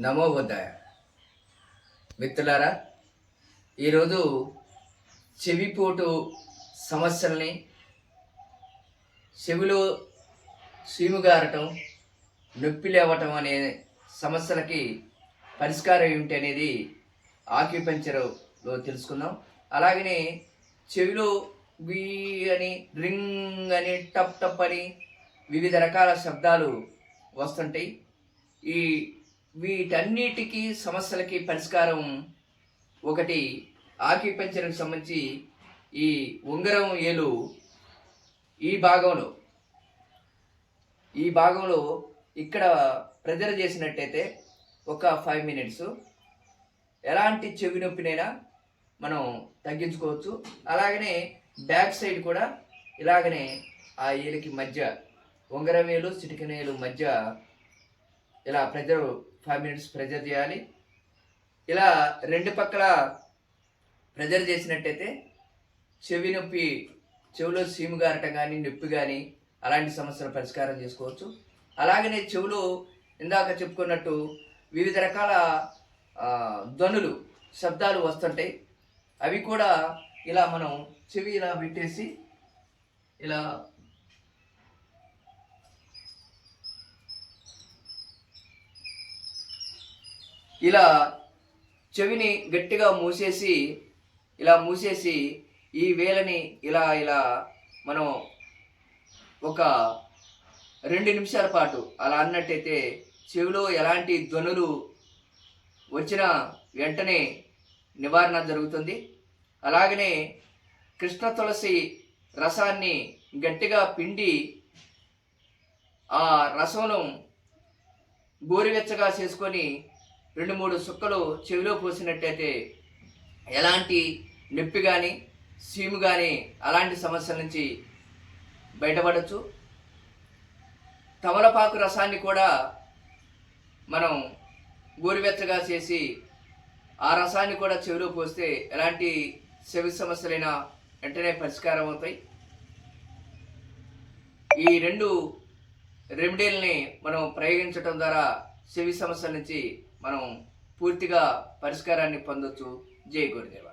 నమో బుద్ధాయ. మిత్రులారా, ఈరోజు చెవిపోటు సమస్యల్ని, చెవిలో సీముగారటం, నొప్పి లేవటం అనే సమస్యలకి పరిష్కారం ఏమిటి అనేది ఆక్యుపంక్చర్లో తెలుసుకుందాం. అలాగనే చెవిలో వీ అని, రింగ్ అని, టప్ టప్ అని వివిధ రకాల శబ్దాలు వస్తుంటాయి. వీటన్నిటికీ సమస్యలకి పరిష్కారం ఒకటి ఆక్యుపంక్చర్కి సంబంధించి ఈ ఉంగరం ఏలు ఈ భాగంలో ఇక్కడ ప్రెజర్ చేసినట్టయితే ఒక 5 minutes ఎలాంటి చెవి నొప్పినైనా మనం తగ్గించుకోవచ్చు. అలాగనే బ్యాక్ సైడ్ కూడా ఇలాగనే ఆ ఏలుకి మధ్య, ఉంగరం ఏలు చిటికెన ఏలు మధ్య ఇలా 5 minutes ప్రెజర్ చేయాలి. ఇలా రెండు పక్కల ప్రెజర్ చేసినట్టయితే చెవి నొప్పి, చెవిలో సీము గారటం కానీ, నొప్పి కానీ అలాంటి సమస్యలు పరిష్కారం చేసుకోవచ్చు. అలాగనే చెవిలో ఇందాక చెప్పుకున్నట్టు వివిధ రకాల ధ్వనులు, శబ్దాలు వస్తుంటాయి. అవి కూడా ఇలా మనం చెవి ఇలా పెట్టేసి ఇలా చెవిని గట్టిగా మూసేసి ఈ వేలని ఇలా మనం ఒక 2 నిమిషాల పాటు అలా అన్నట్టయితే చెవిలో ఎలాంటి ధ్వనులు వచ్చినా వెంటనే నివారణ జరుగుతుంది. అలాగనే కృష్ణ తులసి రసాన్ని గట్టిగా పిండి ఆ రసంను గోరువెచ్చగా చేసుకొని 2-3 సుక్కలు చెవిలో పోసినట్టయితే ఎలాంటి నొప్పి కానీ, సీము కానీ అలాంటి సమస్యల నుంచి బయటపడవచ్చు. తమలపాకు రసాన్ని కూడా మనం గోరువెచ్చగా చేసి ఆ రసాన్ని కూడా చెవిలో పోస్తే ఎలాంటి చెవి సమస్యలైనా వెంటనే పరిష్కారం అవుతాయి. ఈ 2 రెమెడీల్ని మనం ప్రయోగించడం ద్వారా చెవి సమస్యల నుంచి మనం పూర్తిగా పరిష్కారాన్ని పొందొచ్చు. జై గురుదేవ.